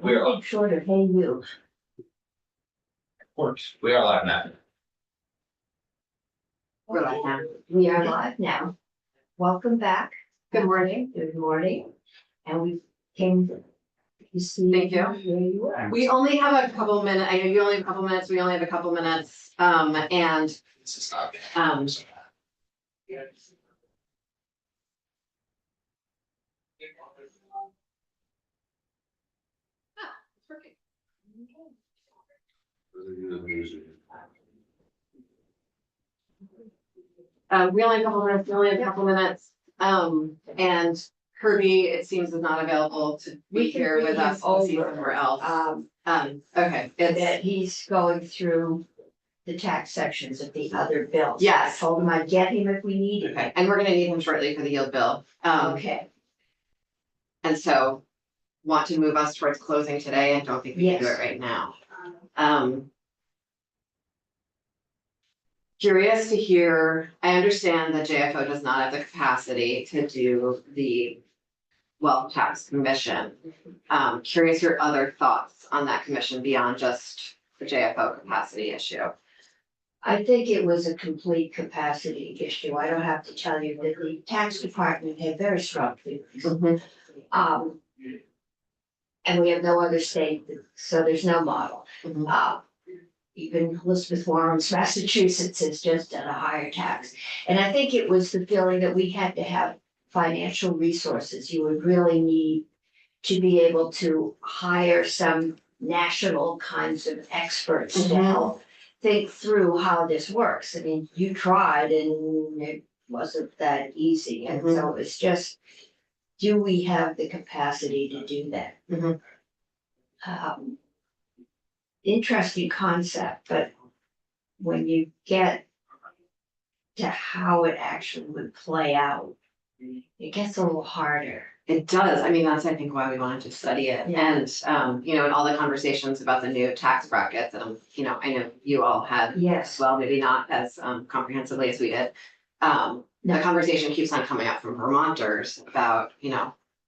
We are, of Short of hey you. course, we are live now. We're live now. We are live now. Welcome back. Good morning. Good morning. And we came to see. Thank you. Where you are. We only have a couple minutes. I know you only have a couple minutes. We only have a couple minutes. And This is not. we only have a couple minutes. We only have a couple minutes. And Kirby, it seems, is not available to be We can here with bring him us. We'll see over. somewhere else. Okay. That It's he's going through the tax sections of the other bills. Yes. I told him I'd get him if we needed him. okay, and we're gonna need him shortly for the yield bill. Okay, And so want to move us towards closing today and don't think we can do Yes. it right now. Curious to hear, I understand that JFO does not have the capacity to do the wealth tax commission. Curious your other thoughts on that commission beyond just the JFO capacity issue. I think it was a complete capacity issue. I don't have to tell you that the tax department had very strong feelings. Um. And we have no other state, so there's no model. Mhm. Even Elizabeth Warren's Massachusetts is just at a higher tax. And I think it was the feeling that we had to have financial resources. You would really need to be able to hire some national kinds of experts to Mhm. help think through how this works. I mean, you tried and it wasn't that easy. And so it's just, do we have the capacity to do that? Mhm. Um, interesting concept, but when you get to how it actually would play out, it gets a little harder. It does. I mean, that's, I think, why we wanted to study it. Yeah. And, in all the conversations about the new tax brackets, and, I know you all had as Yes. well, maybe not as comprehensively as we did. The conversation keeps on coming up from Vermonters about,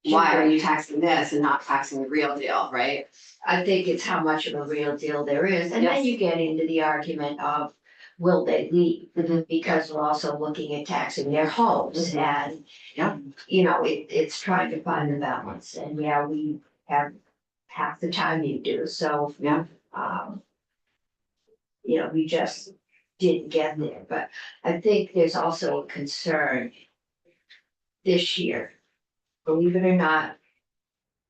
why are you taxing this and not taxing the real deal, right? I think it's how much of a real deal there is. And then Yes. you get into the argument of, will they leave? Mhm. Because we're also looking at taxing their homes Mhm. and. Yeah. It's trying to find the balance and yeah, we have half the time you do, so. Yeah. We just didn't get there, but I think there's also a concern this year, believe it or not,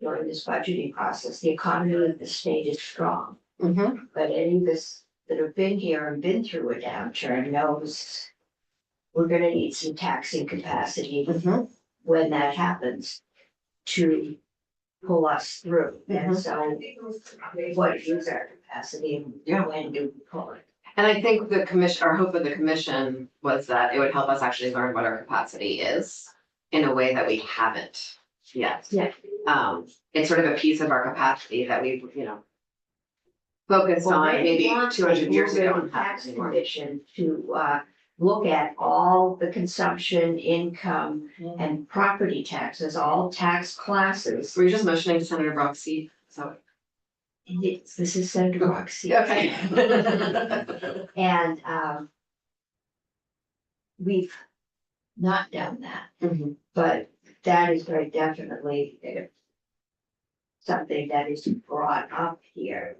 during this budgeting process, the economy of the state is strong. Mhm. But any of us that have been here and been through a downturn knows we're gonna need some taxing capacity Mhm. when that happens to pull us through. And Mhm. so what is our capacity and Yeah. when do we pull it? And I think the commission, our hope with the commission was that it would help us actually learn what our capacity is in a way that we haven't yet. Yeah. It's sort of a piece of our capacity that we've, focused on maybe 200 years ago. And Tax haven't anymore. commission to look at all the consumption, income and property taxes, all tax classes. Were you just motioning to Senator Brock's seat? So. This is Senator Roxy. Okay. And we've not done that, Mhm. but that is very definitely something that is brought up here.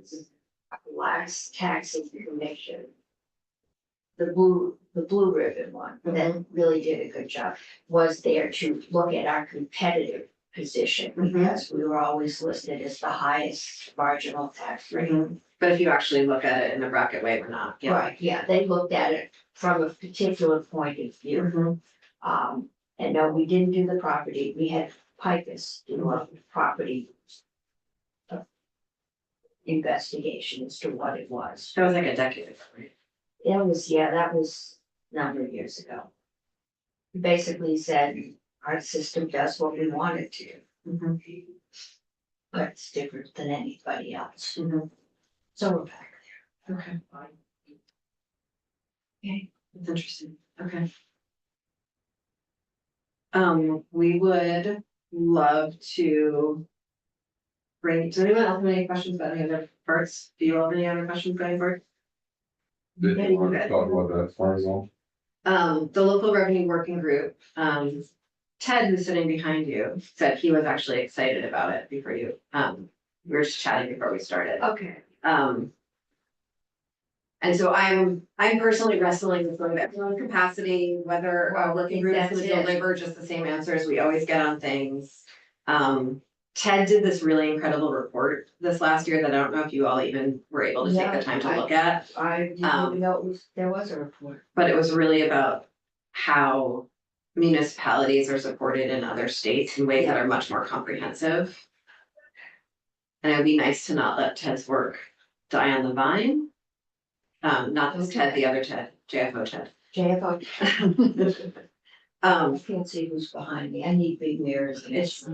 Last taxing commission, the blue ribbon one that really did a good job, was there to look at our competitive position Mhm. because we were always listed as the highest marginal tax rate. But if you actually look at it in a bracket way, we're not. Yeah. Right, yeah, they looked at it from a particular point of view. Mhm. And no, we didn't do the property, we had Picus do a property investigation as to what it was. That was like a decade ago, right? That was a number of years ago. Basically said, our system does what we want it to, Mhm. but it's different than anybody else. Mhm. So we're back Okay. there. That's interesting. Okay. We would love to bring, does anyone else have any questions about any other parts? Do you have any other questions going forward? Did you want to talk about that far as well? The local revenue working group, Ted, who's sitting behind you, said he was actually excited about it before you, we were just chatting before we started. Okay. And so I'm personally wrestling with going back to capacity, whether Well, I our working think group is that's gonna it. deliver just the same answers we always get on things. Ted did this really incredible report this last year that I don't know if you all even were able to take Yeah, the time to look at. I didn't even know there was a report. But it was really about how municipalities are supported in other states in ways that are much more comprehensive. And it would be nice to not let Ted's work die on the vine. Not this Ted, the other Ted, JFO Ted. JFO. I Um, can't see who's behind me. I need big mirrors. It's-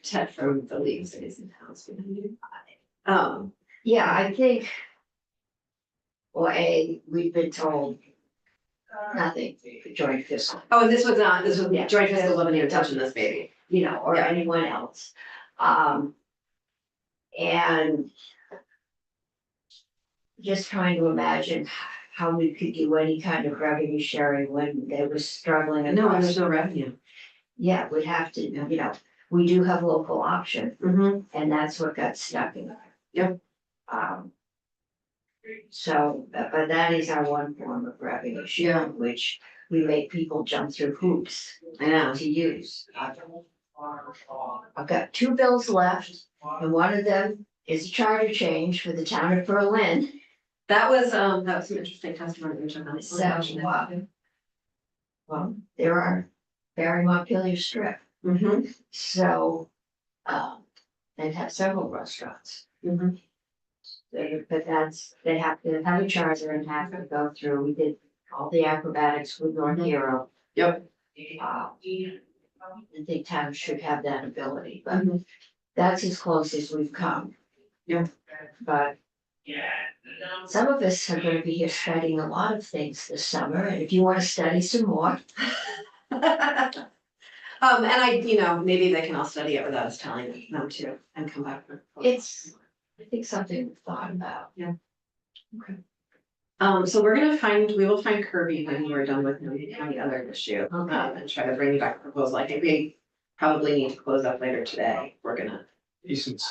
Ted from the League of Cities and Towns behind you. Yeah, I think. Well, we've been told nothing for joint fiscal, Oh, and this was Yeah. joint fiscal wasn't even touching this baby. or Yeah. anyone else. And. Just trying to imagine how we could do any kind of revenue sharing when they were struggling. No, across- there's no revenue. Yeah, we'd have to, we do have local option, Mm-hmm. and that's what got stuck in there. Yep. So, but that is our one form of revenue sharing, which we make people jump through hoops I know. to use. I've got 2 bills left, and one of them is a charter change for the town of Berlin. That was some interesting testimony we took on. So, well, there are Barry Montpelier Strip, Mm-hmm. so, they have several restaurants. Mm-hmm. But they have to have a charter and have to go through, we did all the acrobatics with North Hero. Yep. I think towns should have that ability, but Mhm. that's as close as we've come. Yeah. But some of us are gonna be here studying a lot of things this summer, and if you wanna study some more, And maybe they can all study it without us telling them to and come back. it's, I think something we've thought about. So we will find Kirby when we're done with him on the other issue. Okay. And try to bring you back a proposal. I think we probably need to close up later today. We're gonna, Decent,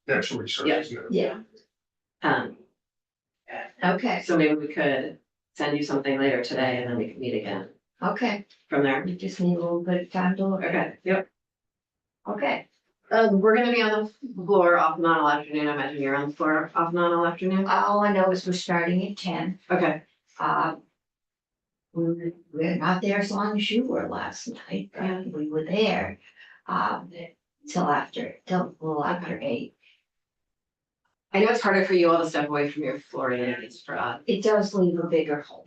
natural resources. Yeah, um, okay, so maybe we could send you something later today and then we can meet again okay, from there. we just need a little bit of time to look at Okay, yep. it. Okay, We're gonna be on the floor off and on all afternoon. I imagine you're on the floor off and on all afternoon. all I know is we're starting at 10. Okay, We're not there as long as you were last night, Yeah. but we were there, till a little after 8. I know it's harder for you all to step away from your floor than it is for us. It does leave a bigger hole.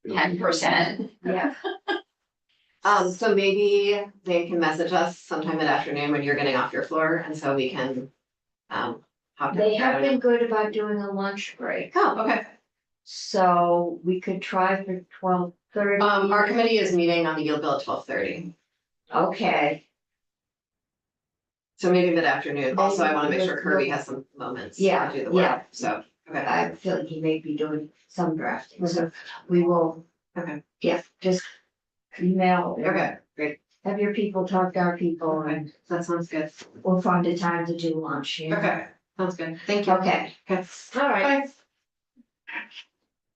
10%. Yeah, So maybe they can message us sometime in the afternoon when you're getting off your floor, and so we can, hop down. they have been good about doing a lunch break, Oh, okay. so we could try for 12:30. Our committee is meeting on the Yield Bill at 12:30, Okay, so maybe mid-afternoon. Also, I wanna make sure Maybe- Kirby has some moments Yeah, to do the yeah. work, so, okay. I feel like he may be doing some drafting, so we will. Okay. Yeah, just email. and Okay, great. Have your people talk to our people and That sounds good. we'll find a time to do lunch here. Okay, sounds good. Thank you. Okay, Okay. all right. Bye.